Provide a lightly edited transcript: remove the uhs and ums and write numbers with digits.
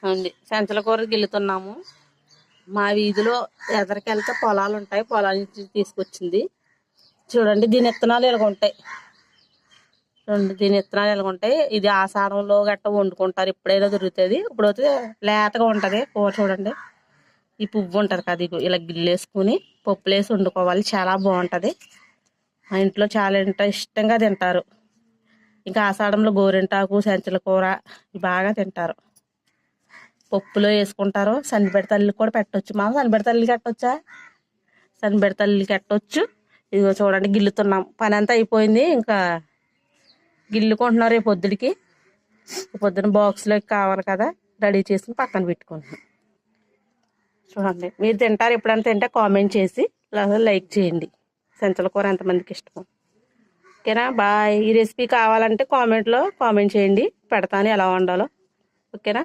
ఉంది సంచల కూర గిల్లుతున్నాము. మా వీధిలో ఎదరికెళ్తే పొలాలు ఉంటాయి, పొలాల నుంచి తీసుకొచ్చింది. చూడండి దీని విత్తనాలు ఎలాగుంటాయి, దీని విత్తనాలు ఎలాగుంటాయి. ఇది ఆషాఢంలో గట్ట వండుకుంటారు, ఎప్పుడైనా దొరుకుతుంది. ఇప్పుడైతే లేతగా ఉంటుంది కూర. చూడండి ఈ పువ్వు ఉంటుంది కదా, ఇది ఇలా గిల్లేసుకుని పప్పులు వేసి వండుకోవాలి, చాలా బాగుంటుంది. మా ఇంట్లో చాలా ఇష్టంగా తింటారు. ఇంకా ఆషాఢంలో గోరింటాకు, సంచల కూర బాగా తింటారు, పప్పులో వేసుకుంటారు. సన్నిపెడి తల్లికి కూడా పెట్టవచ్చు. మా సన్నిపెడి తల్లికి కట్టొచ్చా? సన్నిపెడి తల్లికి కట్టవచ్చు. ఇదిగో చూడండి గిల్లుతున్నాం, పని అంతా అయిపోయింది. ఇంకా గిల్లుకుంటున్నారు. రేపు పొద్దుడికి, పొద్దున బాక్స్లోకి కావాలి కదా, రెడీ చేసుకుని పక్కన పెట్టుకుంటున్నాం. చూడండి మీరు తింటారు, ఎప్పుడైనా తింటే కామెంట్ చేసి లైక్ చేయండి. సంచల కూర ఎంతమందికి ఇష్టమో. ఓకేనా, బాయ్. ఈ రెసిపీ కావాలంటే కామెంట్లో కామెంట్ చేయండి, పెడతాను ఎలా వండాలో. ఓకేనా.